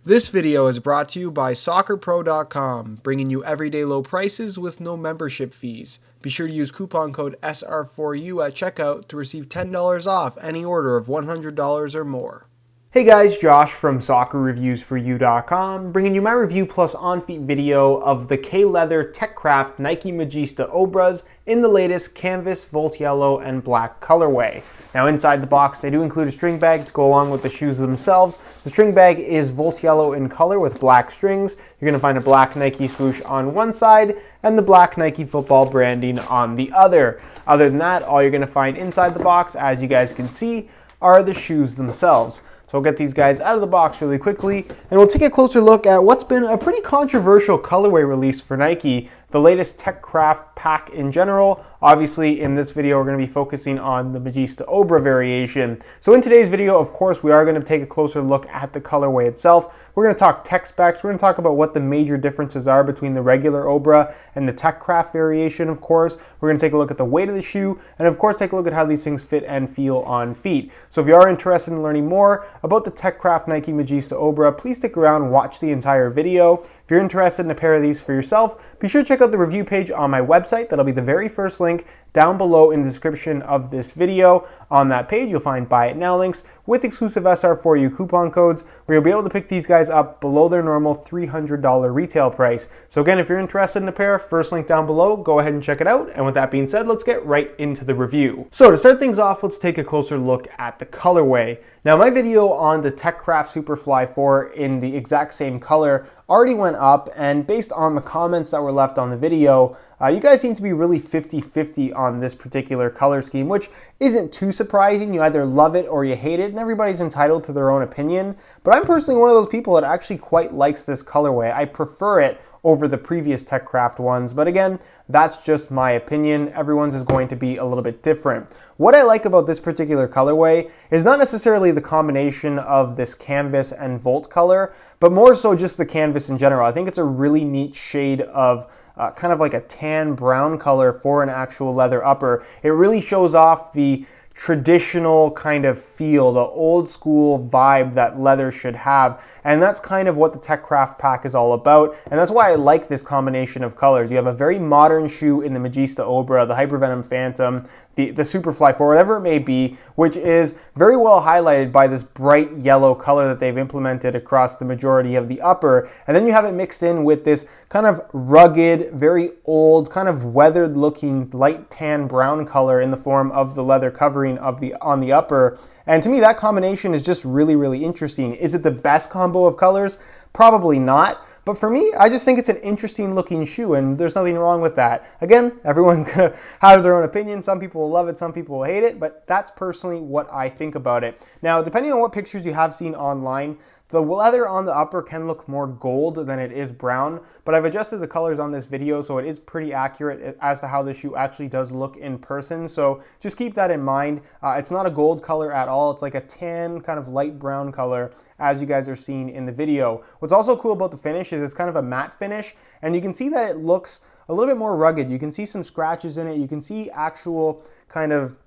This video is brought to you by SoccerPro.com, bringing you everyday low prices with no membership fees. Be sure to use coupon code SR4U at checkout to receive $10 off any order of $100 or more. Hey guys, Josh from SoccerReviewsForYou.com, bringing you my review plus on-feet video of the K-Leather TechCraft Nike Magista Obras in the latest canvas, volt yellow, and black colorway. Now inside the box they do include a string bag to go along with the shoes themselves. The string bag is volt yellow in color with black strings. You're going to find a black Nike swoosh on one side and the black Nike football branding on the other. Other than that, all you're going to find inside the box, as you guys can see, are the shoes themselves. So I'll get these guys out of the box really quickly, and we'll take a closer look at what's been a pretty controversial colorway release for Nike, the latest TechCraft pack in general. Obviously, in this video, we're going to be focusing on the Magista Obra variation. So in today's video, of course, we are going to take a closer look at the colorway itself. We're going to talk tech specs. We're going to talk about what the major differences are between the regular Obra and the TechCraft variation, of course. We're going to take a look at the weight of the shoe, and of course, take a look at how these things fit and feel on feet. So if you are interested in learning more about the TechCraft Nike Magista Obra, please stick around and watch the entire video. If you're interested in a pair of these for yourself, be sure to check out the review page on my website. That'll be the very first link down below in the description of this video. On that page, you'll find Buy It Now links with exclusive SR4U coupon codes where you'll be able to pick these guys up below their normal $300 retail price. So again, if you're interested in a pair, first link down below, go ahead and check it out. And with that being said, let's get right into the review. So to start things off, let's take a closer look at the colorway. Now my video on the TechCraft Superfly 4 in the exact same color already went up, and based on the comments that were left on the video, you guys seem to be really 50-50 on this particular color scheme, which isn't too surprising. You either love it or you hate it, and everybody's entitled to their own opinion. But I'm personally one of those people that actually quite likes this colorway. I prefer it over the previous TechCraft ones, but again, that's just my opinion. Everyone's is going to be a little bit different. What I like about this particular colorway is not necessarily the combination of this canvas and volt color, but more so just the canvas in general. I think it's a really neat shade of kind of like a tan brown color for an actual leather upper. It really shows off the traditional kind of feel, the old school vibe that leather should have. And that's kind of what the TechCraft pack is all about. And that's why I like this combination of colors. You have a very modern shoe in the Magista Obra, the Hypervenom Phantom, the Superfly 4, whatever it may be, which is very well highlighted by this bright yellow color that they've implemented across the majority of the upper. And then you have it mixed in with this kind of rugged, very old, kind of weathered looking light tan brown color in the form of the leather covering of on the upper. And to me, that combination is just really, really interesting. Is it the best combo of colors? Probably not. But for me, I just think it's an interesting looking shoe, and there's nothing wrong with that. Again, everyone's gonna have their own opinion. Some people will love it, some people will hate it, but that's personally what I think about it. Now, depending on what pictures you have seen online, the leather on the upper can look more gold than it is brown, but I've adjusted the colors on this video so it is pretty accurate as to how the shoe actually does look in person. So just keep that in mind. It's not a gold color at all. It's like a tan, kind of light brown color, as you guys are seeing in the video. What's also cool about the finish is it's kind of a matte finish, and you can see that it looks a little bit more rugged. You can see some scratches in it. You can see actual kind of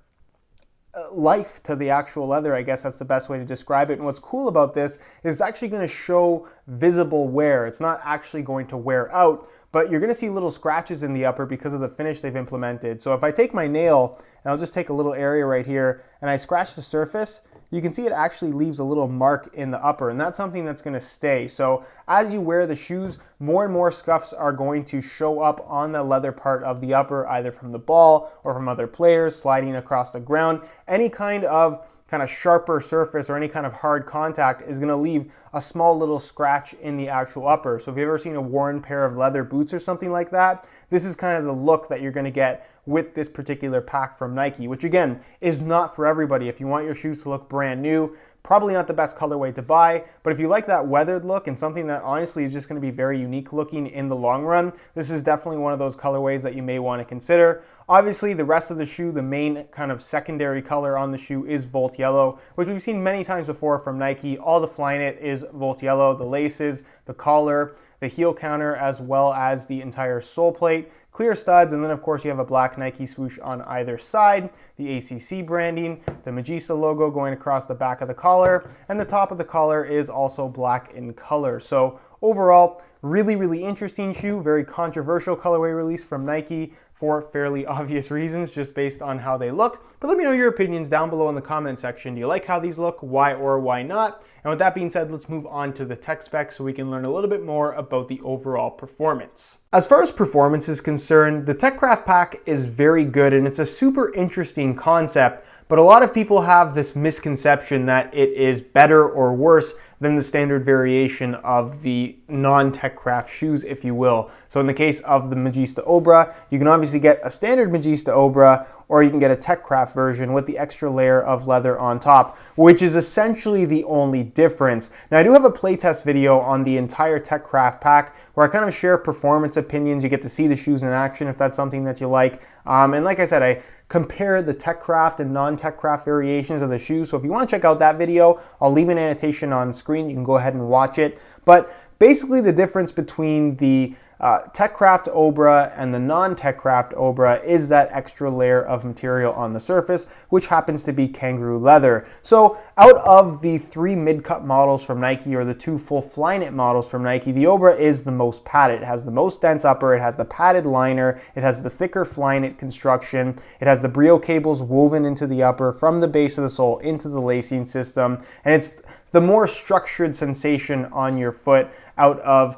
life to the actual leather. I guess that's the best way to describe it. And what's cool about this is it's actually going to show visible wear. It's not actually going to wear out, but you're going to see little scratches in the upper because of the finish they've implemented. So if I take my nail, and I'll just take a little area right here, and I scratch the surface, you can see it actually leaves a little mark in the upper, and that's something that's going to stay. So as you wear the shoes, more and more scuffs are going to show up on the leather part of the upper, either from the ball or from other players sliding across the ground. Any kind of sharper surface or any kind of hard contact is going to leave a small little scratch in the actual upper. So if you've ever seen a worn pair of leather boots or something like that, this is kind of the look that you're going to get with this particular pack from Nike, which again is not for everybody. If you want your shoes to look brand new, probably not the best colorway to buy, but if you like that weathered look and something that honestly is just going to be very unique looking in the long run, this is definitely one of those colorways that you may want to consider. Obviously, the rest of the shoe, the main kind of secondary color on the shoe is Volt Yellow, which we've seen many times before from Nike. All the Flyknit is Volt Yellow, the laces, the collar, the heel counter, as well as the entire sole plate, clear studs, and then of course you have a black Nike swoosh on either side, the ACC branding, the Magista logo going across the back of the collar, and the top of the collar is also black in color. So overall, really interesting shoe, very controversial colorway release from Nike for fairly obvious reasons, just based on how they look. But let me know your opinions down below in the comment section. Do you like how these look? Why or why not? And with that being said, let's move on to the tech specs so we can learn a little bit more about the overall performance. As far as performance is concerned, the TechCraft pack is very good and it's a super interesting concept, but a lot of people have this misconception that it is better or worse than the standard variation of the non-TechCraft shoes, if you will. So in the case of the Magista Obra, you can obviously get a standard Magista Obra, or you can get a TechCraft version with the extra layer of leather on top, which is essentially the only difference. Now, I do have a playtest video on the entire TechCraft pack where I kind of share performance opinions. You get to see the shoes in action if that's something that you like. And like I said, I compare the TechCraft and non-TechCraft variations of the shoes. So if you want to check out that video, I'll leave an annotation on screen. You can go ahead and watch it. But basically the difference between the TechCraft Obra and the non-TechCraft Obra is that extra layer of material on the surface, which happens to be kangaroo leather. So out of the 3 mid-cut models from Nike, or the 2 full Flyknit models from Nike, the Obra is the most padded. It has the most dense upper, it has the padded liner, it has the thicker Flyknit construction, it has the Brio cables woven into the upper from the base of the sole into the lacing system, and it's the more structured sensation on your foot out of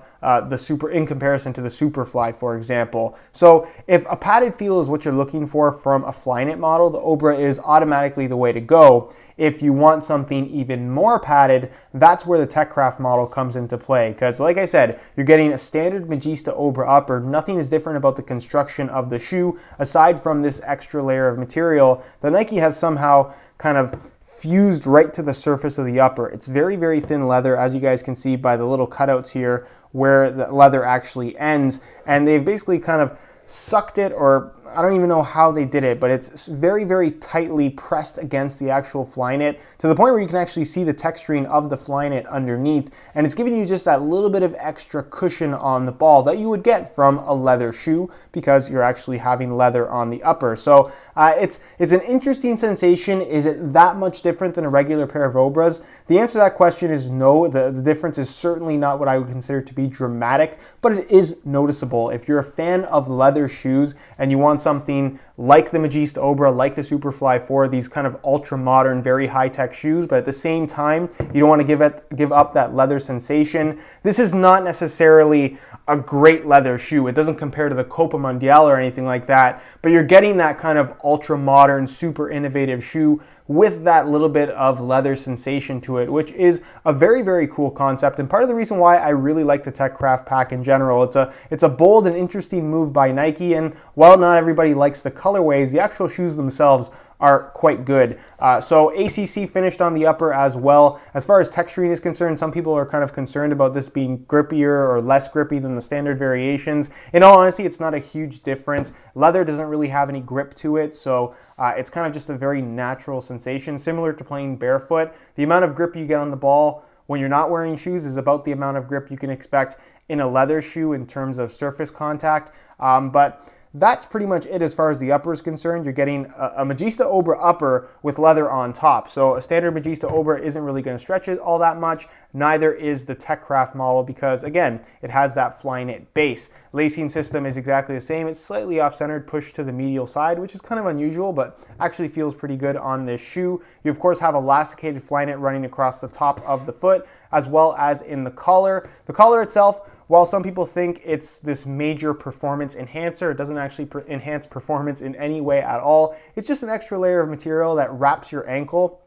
in comparison to the Superfly, for example. So if a padded feel is what you're looking for from a Flyknit model, the Obra is automatically the way to go. If you want something even more padded, that's where the TechCraft model comes into play. Because like I said, you're getting a standard Magista Obra upper. Nothing is different about the construction of the shoe, aside from this extra layer of material that Nike has somehow kind of fused right to the surface of the upper. It's very thin leather, as you guys can see by the little cutouts here where the leather actually ends, and they've basically kind of sucked it, or I don't even know how they did it, but it's very tightly pressed against the actual Flyknit to the point where you can actually see the texturing of the Flyknit underneath, and it's giving you just that little bit of extra cushion on the ball that you would get from a leather shoe because you're actually having leather on the upper. So it's an interesting sensation. Is it that much different than a regular pair of Obras? The answer to that question is no. The difference is certainly not what I would consider to be dramatic, but it is noticeable. If you're a fan of leather shoes and you want something like the Magista Obra, like the Superfly 4, these kind of ultra modern, very high-tech shoes, but at the same time, you don't want to give up that leather sensation. This is not necessarily a great leather shoe. It doesn't compare to the Copa Mundial or anything like that, but you're getting that kind of ultra modern, super innovative shoe with that little bit of leather sensation to it, which is a very cool concept, and part of the reason why I really like the TechCraft pack in general. It's a bold and interesting move by Nike, and while not everybody likes the colorways, the actual shoes themselves are quite good. So ACC finished on the upper as well. As far as texturing is concerned, some people are kind of concerned about this being grippier or less grippy than the standard variations. In all honesty, it's not a huge difference. Leather doesn't really have any grip to it, so it's kind of just a very natural sensation, similar to playing barefoot. The amount of grip you get on the ball when you're not wearing shoes is about the amount of grip you can expect in a leather shoe in terms of surface contact. But that's pretty much it as far as the upper is concerned. You're getting a Magista Obra upper with leather on top. So a standard Magista Obra isn't really going to stretch it all that much. Neither is the TechCraft model because, again, it has that Flyknit base. Lacing system is exactly the same. It's slightly off-centered, pushed to the medial side, which is kind of unusual, but actually feels pretty good on this shoe. You, of course, have elasticated Flyknit running across the top of the foot, as well as in the collar. The collar itself, while some people think it's this major performance enhancer, it doesn't actually enhance performance in any way at all. It's just an extra layer of material that wraps your ankle.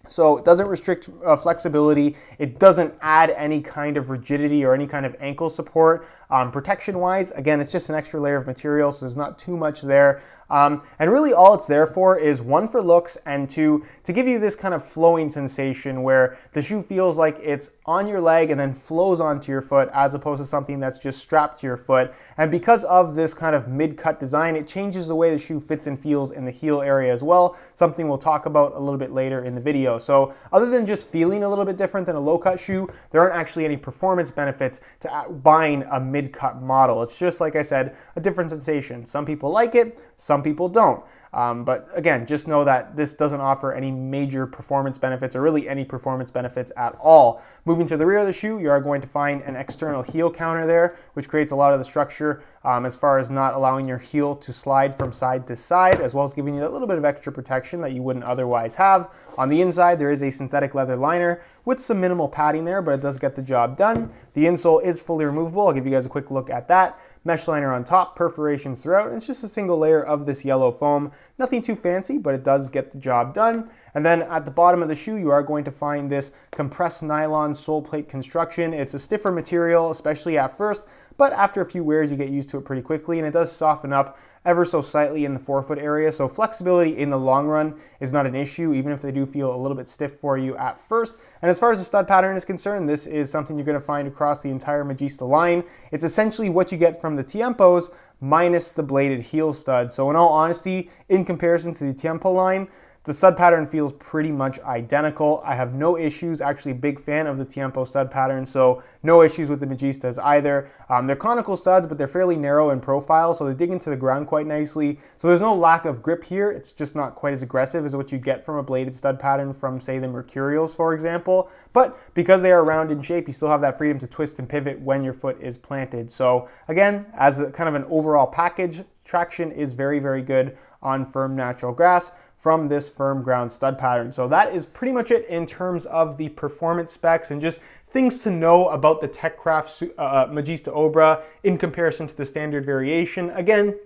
So it doesn't restrict flexibility. It doesn't add any kind of rigidity or any kind of ankle support. Protection-wise, again, it's just an extra layer of material, so there's not too much there. And really all it's there for is, one, for looks, and two, to give you this kind of flowing sensation where the shoe feels like it's on your leg and then flows onto your foot, as opposed to something that's just strapped to your foot. And because of this kind of mid-cut design, it changes the way the shoe fits and feels in the heel area as well, something we'll talk about a little bit later in the video. So other than just feeling a little bit different than a low-cut shoe, there aren't actually any performance benefits to buying a mid-cut model. It's just, like I said, a different sensation. Some people like it, some people don't. But again, just know that this doesn't offer any major performance benefits, or really any performance benefits at all. Moving to the rear of the shoe, you are going to find an external heel counter there, which creates a lot of the structure as far as not allowing your heel to slide from side to side, as well as giving you a little bit of extra protection that you wouldn't otherwise have. On the inside, there is a synthetic leather liner with some minimal padding there, but it does get the job done. The insole is fully removable. I'll give you guys a quick look at that. Mesh liner on top, perforations throughout, and it's just a single layer of this yellow foam. Nothing too fancy, but it does get the job done. And then at the bottom of the shoe, you are going to find this compressed nylon sole plate construction. It's a stiffer material, especially at first, but after a few wears, you get used to it pretty quickly, and it does soften up ever so slightly in the forefoot area. So flexibility in the long run is not an issue, even if they do feel a little bit stiff for you at first. And as far as the stud pattern is concerned, this is something you're going to find across the entire Magista line. It's essentially what you get from the Tiempos minus the bladed heel stud. So in all honesty, in comparison to the Tiempo line, the stud pattern feels pretty much identical. I have no issues, actually a big fan of the Tiempo stud pattern, so no issues with the Magistas either. They're conical studs, but they're fairly narrow in profile, so they dig into the ground quite nicely. So there's no lack of grip here. It's just not quite as aggressive as what you get from a bladed stud pattern from, say, the Mercurials, for example. But because they are round in shape, you still have that freedom to twist and pivot when your foot is planted. So again, as a kind of an overall package, traction is very, very good on firm natural grass from this firm ground stud pattern. So that is pretty much it in terms of the performance specs and just things to know about the TechCraft Magista Obra in comparison to the standard variation. Again,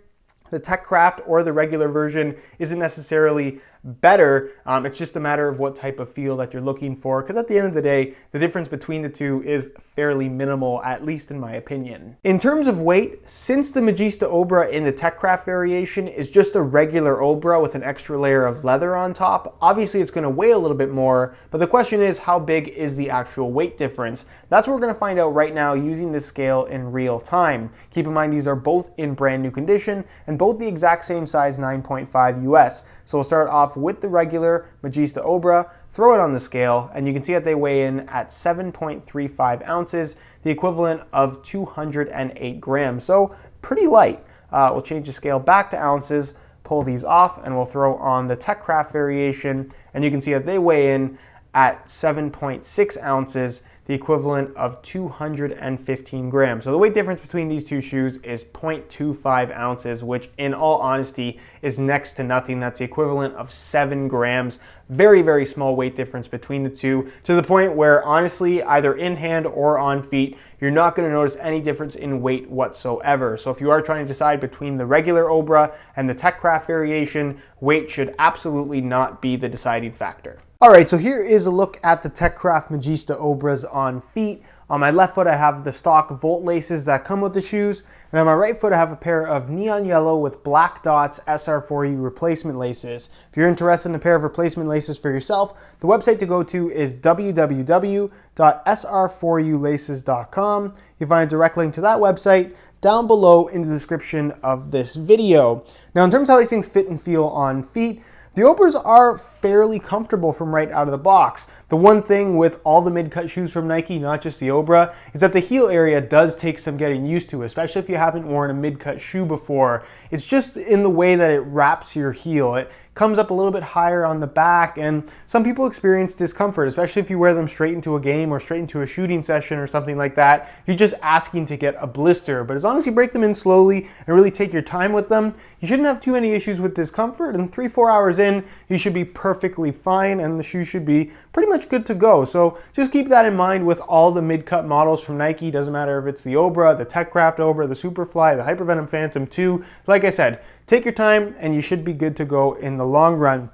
the TechCraft or the regular version isn't necessarily better. It's just a matter of what type of feel that you're looking for, because at the end of the day, the difference between the two is fairly minimal, at least in my opinion. In terms of weight, since the Magista Obra in the TechCraft variation is just a regular Obra with an extra layer of leather on top, obviously it's going to weigh a little bit more, but the question is, how big is the actual weight difference? That's what we're going to find out right now using this scale in real time. Keep in mind these are both in brand new condition and both the exact same size, 9.5 US. So we'll start off with the regular Magista Obra, throw it on the scale, and you can see that they weigh in at 7.35 ounces, the equivalent of 208 grams. So pretty light. We'll change the scale back to ounces, pull these off, and we'll throw on the TechCraft variation, and you can see that they weigh in at 7.6 ounces, the equivalent of 215 grams. So the weight difference between these two shoes is 0.25 ounces, which in all honesty is next to nothing. That's the equivalent of 7 grams. Very, very small weight difference between the two, to the point where honestly, either in hand or on feet, you're not going to notice any difference in weight whatsoever. So if you are trying to decide between the regular Obra and the TechCraft variation, weight should absolutely not be the deciding factor. All right, so here is a look at the TechCraft Magista Obras on feet. On my left foot, I have the stock Volt laces that come with the shoes, and on my right foot, I have a pair of neon yellow with black dots SR4U replacement laces. If you're interested in a pair of replacement laces for yourself, the website to go to is www.sr4ulaces.com. You'll find a direct link to that website down below in the description of this video. Now, in terms of how these things fit and feel on feet, the Obras are fairly comfortable from right out of the box. The one thing with all the mid-cut shoes from Nike, not just the Obra, is that the heel area does take some getting used to, especially if you haven't worn a mid-cut shoe before. It's just in the way that it wraps your heel. It comes up a little bit higher on the back, and some people experience discomfort, especially if you wear them straight into a game or straight into a shooting session or something like that. You're just asking to get a blister. But as long as you break them in slowly and really take your time with them, you shouldn't have too many issues with discomfort, and 3-4 hours in, you should be perfectly fine, and the shoe should be pretty much good to go. So just keep that in mind with all the mid-cut models from Nike. Doesn't matter if it's the Obra, the TechCraft Obra, the Superfly, the Hypervenom Phantom 2. Like I said, take your time and you should be good to go in the long run.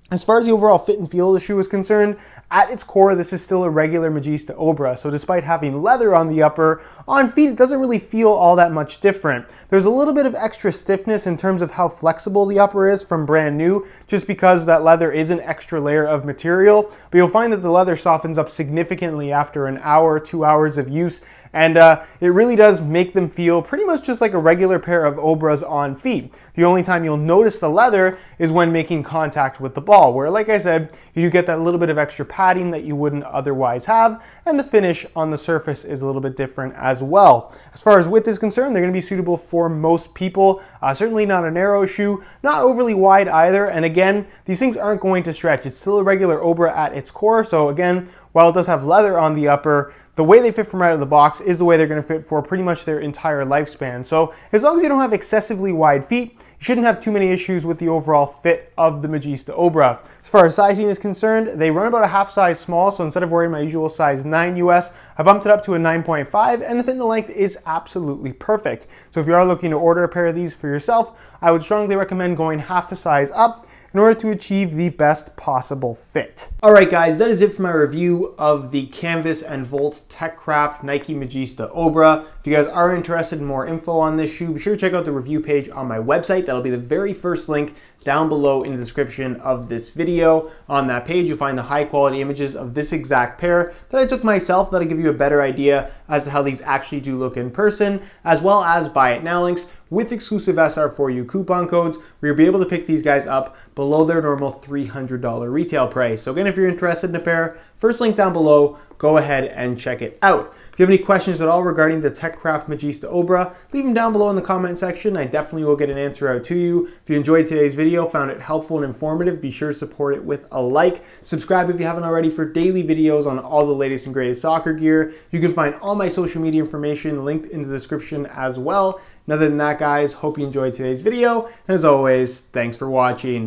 As far as the overall fit and feel of the shoe is concerned, at its core, this is still a regular Magista Obra. So despite having leather on the upper, on feet, it doesn't really feel all that much different. There's a little bit of extra stiffness in terms of how flexible the upper is from brand new, just because that leather is an extra layer of material. But you'll find that the leather softens up significantly after an hour, 2 hours of use. And it really does make them feel pretty much just like a regular pair of Obras on feet. The only time you'll notice the leather is when making contact with the ball, where, like I said, you do get that little bit of extra padding that you wouldn't otherwise have, and the finish on the surface is a little bit different as well. As far as width is concerned, they're going to be suitable for most people. Certainly not a narrow shoe, not overly wide either, and again, these things aren't going to stretch. It's still a regular Obra at its core, so again, while it does have leather on the upper, the way they fit from right out of the box is the way they're going to fit for pretty much their entire lifespan. So as long as you don't have excessively wide feet, you shouldn't have too many issues with the overall fit of the Magista Obra. As far as sizing is concerned, they run about a half size small, so instead of wearing my usual size 9 US, I bumped it up to a 9.5, and the fit and the length is absolutely perfect. So if you are looking to order a pair of these for yourself, I would strongly recommend going half the size up in order to achieve the best possible fit. All right, guys, that is it for my review of the Canvas and Volt TechCraft Nike Magista Obra. If you guys are interested in more info on this shoe, be sure to check out the review page on my website. That'll be the very first link down below in the description of this video. On that page, you'll find the high quality images of this exact pair that I took myself. That'll give you a better idea as to how these actually do look in person, as well as buy it now links with exclusive SR4U coupon codes, where you'll be able to pick these guys up below their normal $300 retail price. So again, if you're interested in a pair, first link down below, go ahead and check it out. If you have any questions at all regarding the TechCraft Magista Obra, leave them down below in the comment section. I definitely will get an answer out to you. If you enjoyed today's video, found it helpful and informative, be sure to support it with a like. Subscribe if you haven't already for daily videos on all the latest and greatest soccer gear. You can find all my social media information linked in the description as well. And other than that, guys, hope you enjoyed today's video. And as always, thanks for watching.